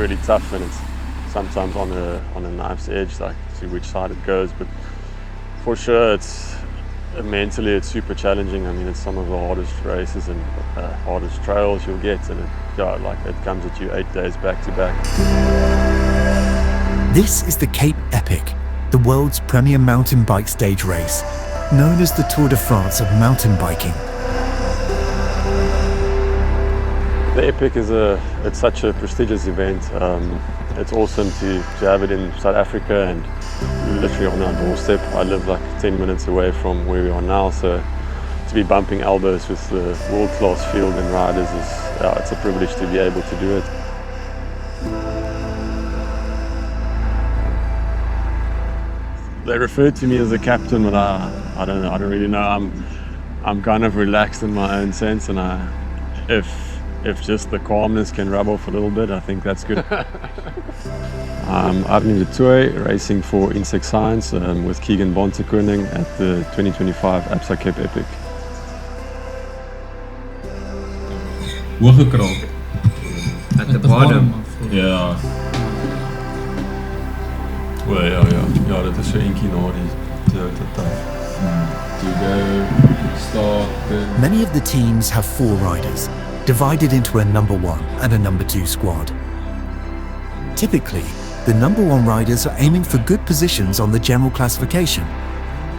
really tough, and it's sometimes on a knife's edge, like see which side it goes. But for sure, it's mentally it's super challenging. I mean, it's some of the hardest races and hardest trails you'll get, and it comes at you 8 days back to back. This is the Cape Epic, the world's premier mountain bike stage race, known as the Tour de France of mountain biking. The Epic is it's such a prestigious event. It's awesome to have it in South Africa and literally on our doorstep. I live like 10 minutes away from where we are now, so to be bumping elbows with the world-class field and riders it's a privilege to be able to do it. They refer to me as a captain, but I don't know. I don't really know. I'm kind of relaxed in my own sense, and if just the calmness can rub off a little bit, I think that's good. I'm Arnie de Tooy, racing for Insect Science with Keegan Bontekoning at the 2025 Absa Cape Epic. Hooggekrol. At the bottom. Ja. Ja, dat is so eentjie na die Toyota taf. To go, start, Many of the teams have 4 riders, divided into a number 1 and a number 2 squad. Typically, the number 1 riders are aiming for good positions on the general classification,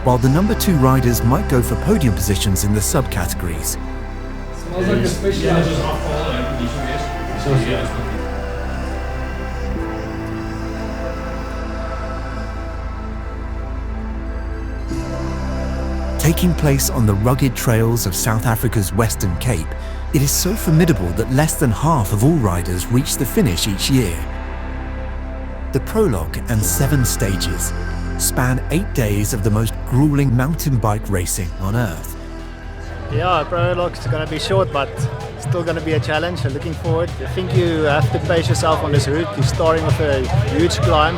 while the number 2 riders might go for podium positions in the subcategories. Smells like a specialized afval and Taking place on the rugged trails of South Africa's Western Cape, it is so formidable that less than half of all riders reach the finish each year. The Prologue and 7 stages span 8 days of the most grueling mountain bike racing on Earth. Yeah, Prologue's going to be short, but still going to be a challenge. So looking forward. I think you have to pace yourself on this route. You're starting with a huge climb.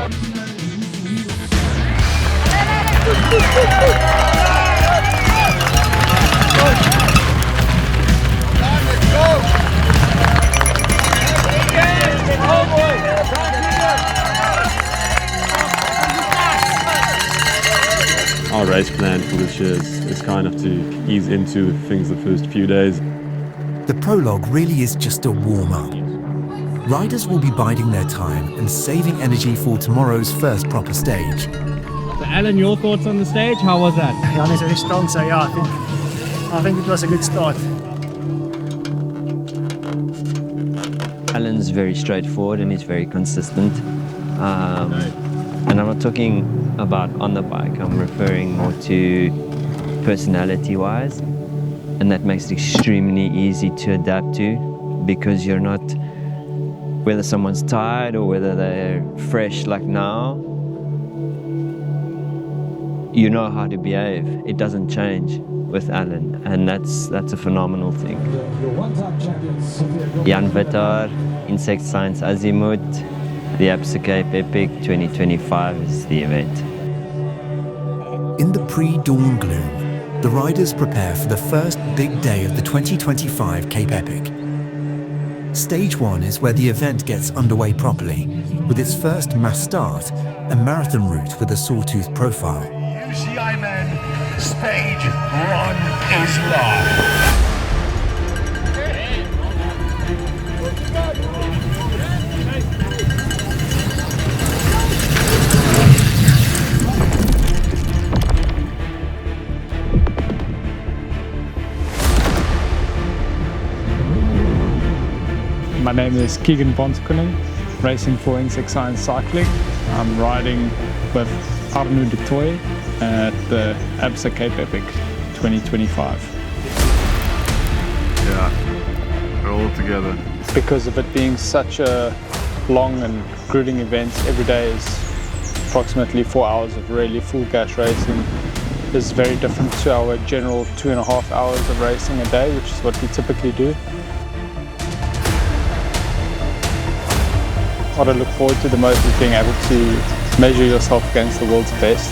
Our race plan for this year is kind of to ease into things the first few days. The Prologue really is just a warm-up. Riders will be biding their time and saving energy for tomorrow's first proper stage. So Alan, your thoughts on the stage? How was that? Jan is very strong, so yeah, I think it was a good start. Alan's very straightforward and he's very consistent. And I'm not talking about on the bike, I'm referring more to personality-wise. And that makes it extremely easy to adapt to, because you're not, whether someone's tired or whether they're fresh like now, you know how to behave. It doesn't change with Alan, and that's a phenomenal thing. Jan Vitar, Insect Science Azimuth, the Absa Cape Epic 2025 is the event. In the pre-dawn gloom, the riders prepare for the first big day of the 2025 Cape Epic. Stage 1 is where the event gets underway properly, with its first mass start, a marathon route with a sawtooth profile. UCI men, stage 1 is live. My name is Keegan Bontekoning, racing for Insect Science Cycling. I'm riding with Arnie de Tooy at the Absa Cape Epic 2025. Yeah, we're all together. Because of it being such a long and grueling event, every day is approximately 4 hours of really full gas racing. This is very different to our general 2.5 hours of racing a day, which is what we typically do. What I look forward to the most is being able to measure yourself against the world's best.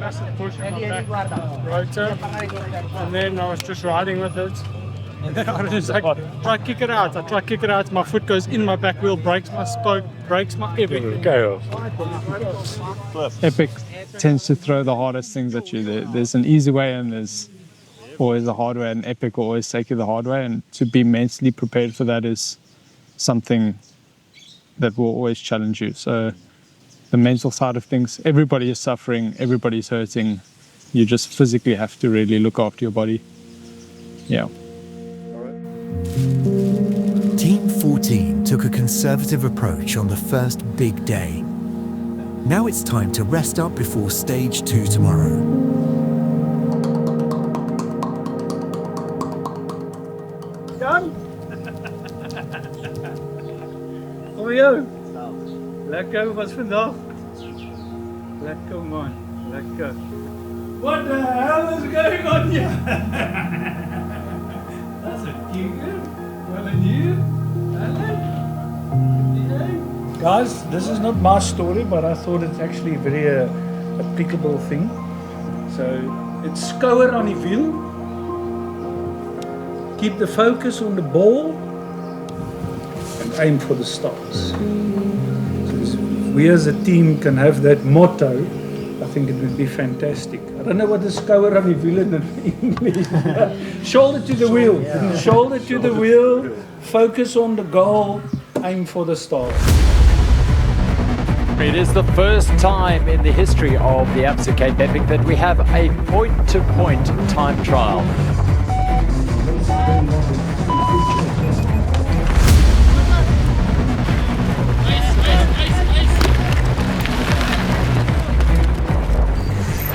massive push on my back rotor, and then I was just riding with it. And then I was just like, try kick it out. I try kick it out. My foot goes in my back wheel, breaks my spoke, breaks my everything. Epic tends to throw the hardest things at you. There's an easy way and there's always a hard way, and Epic will always take you the hard way, and to be mentally prepared for that is something that will always challenge you. So the mental side of things, everybody is suffering, everybody's hurting. You just physically have to really look after your body. Yeah. Team 14 took a conservative approach on the first big day. Now it's time to rest up before stage 2 tomorrow. Jan? Hoe jou? Lekker, hoe was vandaag? Lekker man, lekker. What the hell is going on here? That's a kicker. Well, and you? Alan? Guys, this is not my story, but I thought it's actually a very applicable thing. So, it's skouer aan die wiel. Keep the focus on the ball and aim for the stars. So if we as a team can have that motto, I think it would be fantastic. I don't know what the skouer aan die wiel in English. Shoulder to the wheel. Yeah. Shoulder to the wheel. Focus on the goal. Aim for the stars. It is the first time in the history of the Absa Cape Epic that we have a point-to-point time trial.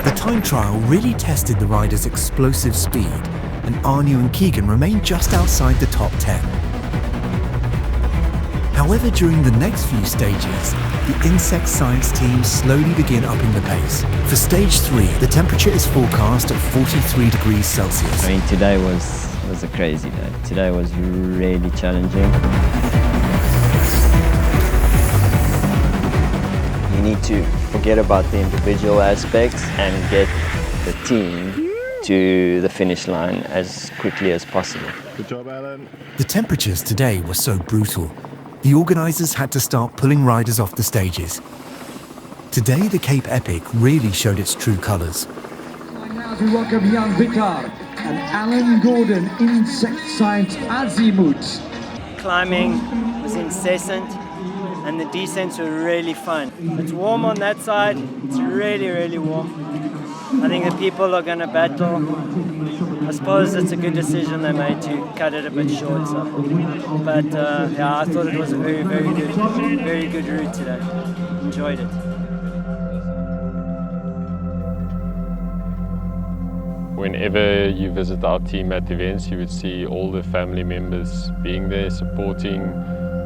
The time trial really tested the riders' explosive speed, and Arnu and Keegan remained just outside the top 10. However, during the next few stages, the insect science team slowly begin upping the pace. For stage 3, the temperature is forecast at 43 degrees Celsius. I mean, today was a crazy day. Today was really challenging. You need to forget about the individual aspects and get the team to the finish line as quickly as possible. Good job, Alan. The temperatures today were so brutal, the organisers had to start pulling riders off the stages. Today, the Cape Epic really showed its true colours. Now to welcome young Vicar and Alan Gordon, Insect Science Azimuth. Climbing was incessant and the descents were really fun. It's warm on that side, it's really, really warm. I think the people are going to battle. I suppose it's a good decision they made to cut it a bit short. So. But yeah, I thought it was a very, very good route today. Enjoyed it. Whenever you visit our team at events, you would see all the family members being there, supporting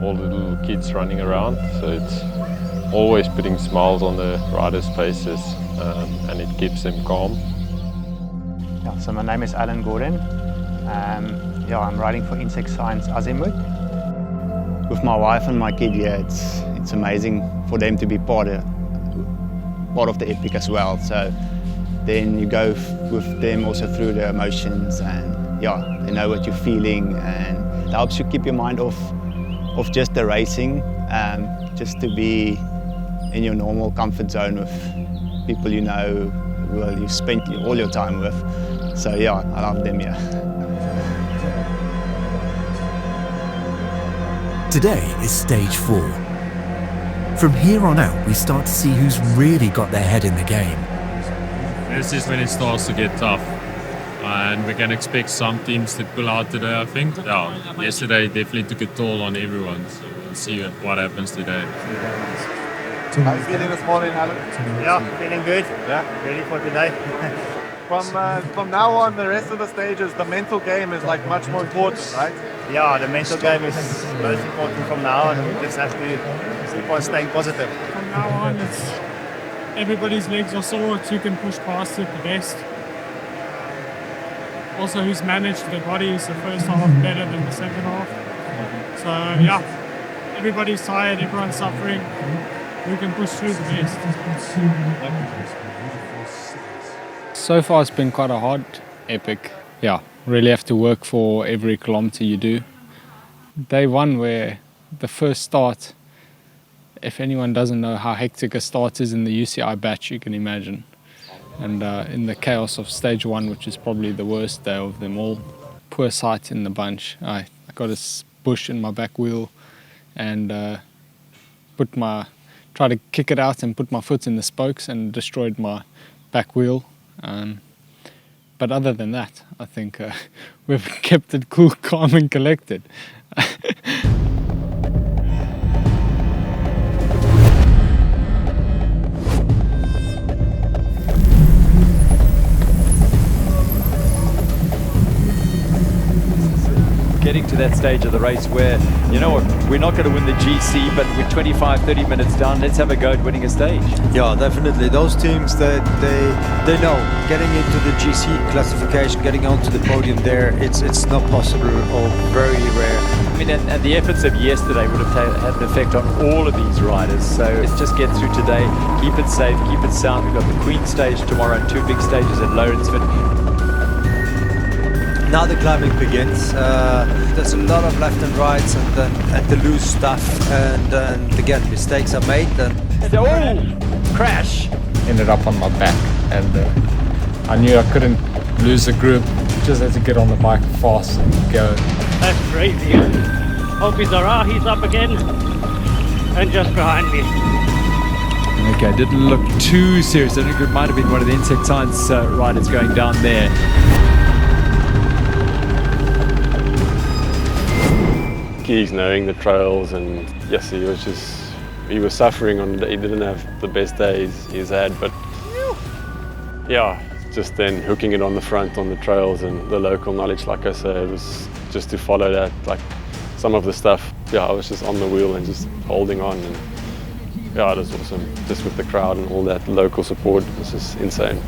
all the little kids running around. So it's always putting smiles on the riders' faces and it keeps them calm. Yeah, so my name is Alan Gordon. Yeah, I'm riding for Insect Science Azimuth. With my wife and my kid here, it's amazing for them to be part of the epic as well. So then you go with them also through the emotions, and yeah, they know what you're feeling, and it helps you keep your mind off just the racing, just to be in your normal comfort zone with people you know, who you spend all your time with. So yeah, I love them, yeah. Today is stage 4. From here on out, we start to see who's really got their head in the game. This is when it starts to get tough. And we can expect some teams to pull out today, I think. Yeah, yesterday definitely took a toll on everyone. So we'll see what happens today. How are you feeling this morning, Alan? Yeah, feeling good. Yeah. Ready for today. From now on, the rest of the stages, the mental game is like much more important, right? Yeah, the mental game is most important from now on. We just have to keep on staying positive. From now on, it's everybody's legs are sore, who can push past it the best. Also, who's managed their bodies the first half better than the second half. So yeah, everybody's tired, everyone's suffering. Who can push through the best. So far it's been quite a hard epic. Yeah, really have to work for every kilometer you do. Day one, where the first start, if anyone doesn't know how hectic a start is in the UCI batch, you can imagine. And in the chaos of stage one, which is probably the worst day of them all, poor sight in the bunch. I got a bush in my back wheel and tried to kick it out and put my foot in the spokes and destroyed my back wheel. But other than that, I think we've kept it cool, calm and collected. Getting to that stage of the race where, you know what, we're not going to win the GC, but we're 25, 30 minutes down, let's have a go at winning a stage. Yeah, definitely. Those teams, they know getting into the GC classification, getting onto the podium there, it's not possible or very rare. I mean, and the efforts of yesterday would have had an effect on all of these riders. So let's just get through today, keep it safe, keep it sound. We've got the Queen stage tomorrow and 2 big stages at Lawrenceville. Now the climbing begins. There's a lot of left and rights and the loose stuff, and again mistakes are made. Crash! Ended up on my back, and I knew I couldn't lose the grip. Just had to get on the bike fast and go. That's crazy. Hope he's alright. He's up again, and just behind me. Okay, didn't look too serious. I think it might have been one of the insect science riders going down there. He's knowing the trails, and yes, he was suffering on the day. He didn't have the best days he's had, but yeah, just then hooking it on the front on the trails and the local knowledge, like I say, it was just to follow that. Like some of the stuff, I was just on the wheel and just holding on, and it was awesome. Just with the crowd and all that local support, it was just insane.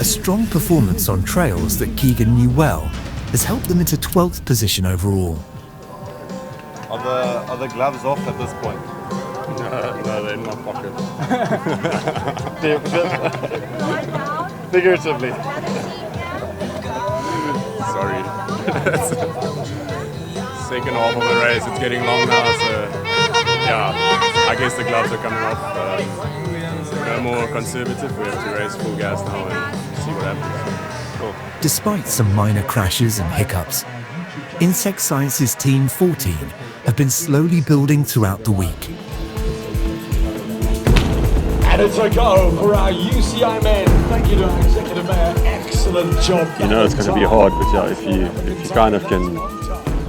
A strong performance on trails that Keegan knew well has helped them into 12th position overall. Are the gloves off at this point? No, they're in my pocket. Figuratively. Sorry. Second half of the race, it's getting long now, so I guess the gloves are coming off. No more conservative, we have to race full gas now and see what happens. Cool. Despite some minor crashes and hiccups, Insect Science's Team 14 have been slowly building throughout the week. And it's a go for our UCI men. Thank you to our Executive Mayor. Excellent job. You know it's going to be hard, but if you kind of can,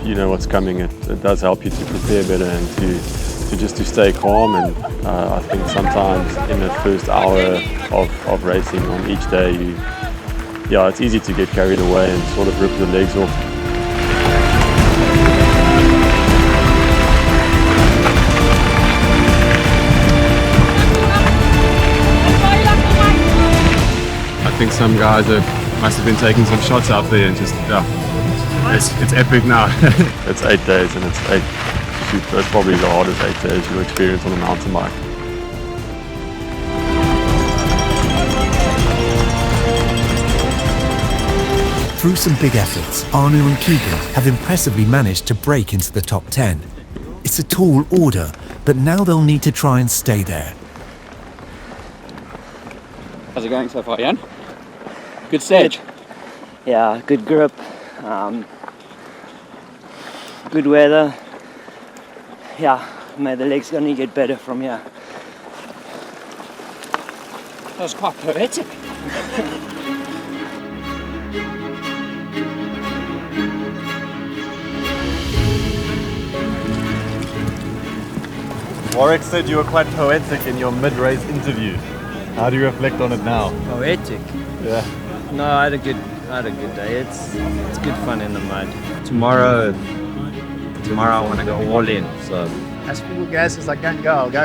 you know what's coming, it does help you to prepare better and to stay calm. And I think sometimes in the first hour of racing on each day, it's easy to get carried away and sort of rip your legs off. I think some guys must have been taking some shots out there and just, it's epic now. It's 8 days and it's probably the hardest 8 days you'll experience on a mountain bike. Through some big efforts, Arnu and Keegan have impressively managed to break into the top 10. It's a tall order, but now they'll need to try and stay there. How's it going so far, Jan? Good stage. Yeah, good grip, good weather. Yeah, the legs gonna get better from here. That was quite poetic. Warwick said you were quite poetic in your mid-race interview. How do you reflect on it now? Poetic? Yeah. No, I had a good day. It's good fun in the mud. Tomorrow I want to go all in. So as full gas as I can go, I'll go.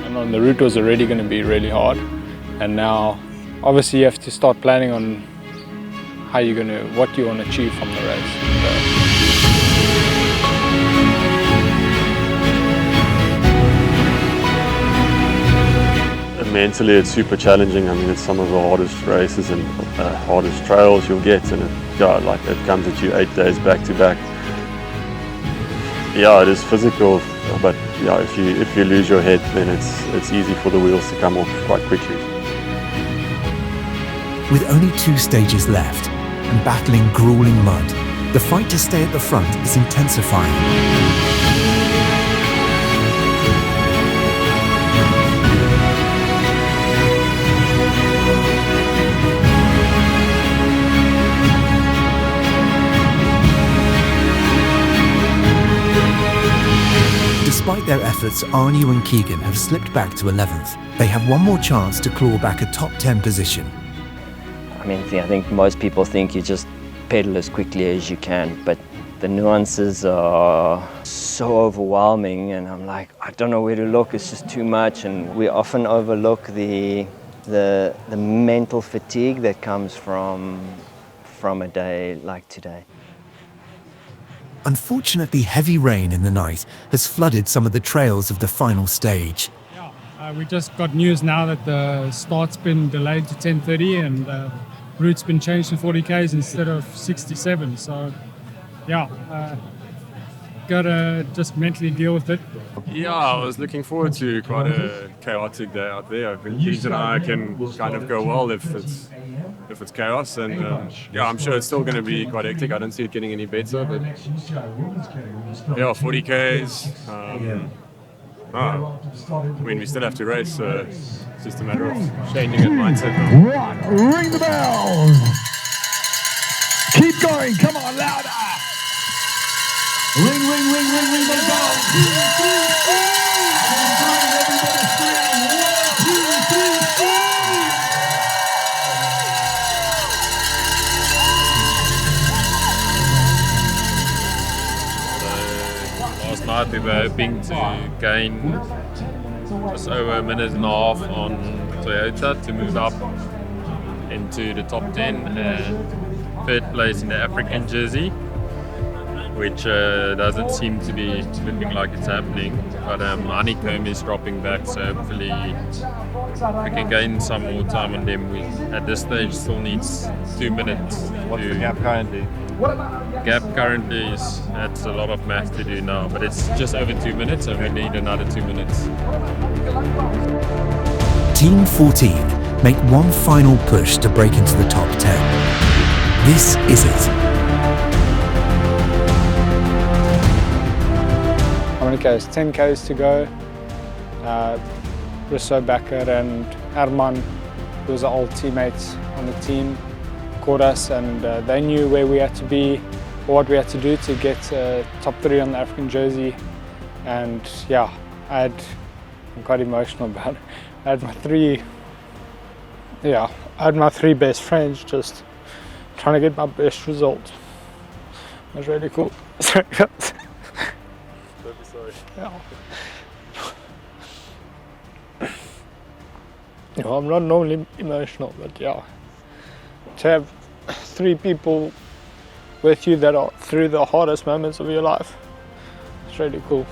And on the route was already going to be really hard, and now obviously you have to start planning on what you want to achieve from the race. mentally it's super challenging. I mean, it's some of the hardest races and hardest trails you'll get, and it comes at you 8 days back to back. Yeah, it is physical, but yeah, if you lose your head, then it's easy for the wheels to come off quite quickly. With only 2 stages left and battling grueling mud, the fight to stay at the front is intensifying. Despite their efforts, Arnu and Keegan have slipped back to 11th. They have one more chance to claw back a top 10 position. I mean, I think most people think you just pedal as quickly as you can, but the nuances are so overwhelming, and I'm like, I don't know where to look, it's just too much, and we often overlook the mental fatigue that comes from a day like today. Unfortunately, heavy rain in the night has flooded some of the trails of the final stage. We just got news now that the start's been delayed to 10:30 and the route's been changed to 40 k's instead of 67. So, yeah, gotta just mentally deal with it. Yeah, I was looking forward to quite a chaotic day out there. I think Keegan and I can kind of go well if it's chaos, and yeah, I'm sure it's still going to be quite hectic. I don't see it getting any better, but yeah, 40 k's. I mean, we still have to race, so it's just a matter of changing that mindset. Ring the bell. Keep going. Come on, louder. Ring, ring, ring, ring, ring the bell. 1, 2, 3, 4. Last night we were hoping to gain just over a minute and a half on Toyota to move up into the top 10 and third place in the African jersey, which doesn't seem to be looking like it's happening. But Honeycomb is dropping back, so hopefully we can gain some more time on them. We, at this stage, still needs 2 minutes. What's the gap currently? Gap currently is, that's a lot of math to do now, but it's just over 2 minutes, and we need another 2 minutes. Team 14 make one final push to break into the top 10. This is it. How many Ks? 10 Ks to go. Risso Becker and Herman, those are old teammates on the team, caught us, and they knew where we had to be, or what we had to do to get top 3 on the African jersey. And yeah, I'm quite emotional about it. I had my three best friends just trying to get my best result. It was really cool. Sorry. Yeah. You know, I'm not normally emotional, but yeah, to have 3 people with you that are through the hardest moments of your life, it's really cool.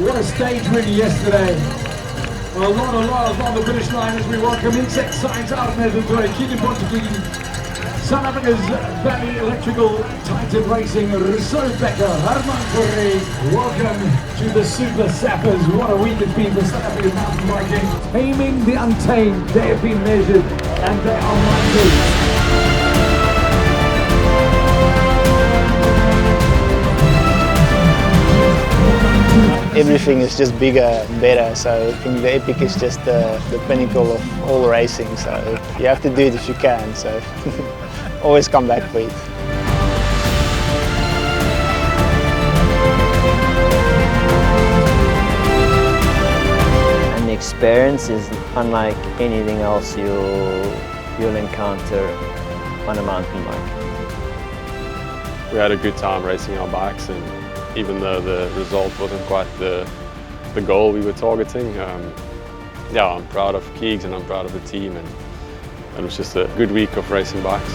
What a stage win yesterday. A lot of love on the finish line as we welcome Insect Science out there to play. Keegan Pontypridd, South Africa's Valley Electrical Titan Racing, Risso Becker, Herman Correa. Welcome to the Super Sappers. What a week it's been for South African mountain biking. Taming the untamed, they have been measured and they are mighty. Everything is just bigger and better, so I think the Epic is just the pinnacle of all racing, so you have to do it if you can, so always come back for it. And the experience is unlike anything else you'll encounter on a mountain bike. We had a good time racing our bikes, and even though the result wasn't quite the goal we were targeting, yeah, I'm proud of Keegs and I'm proud of the team, and it was just a good week of racing bikes.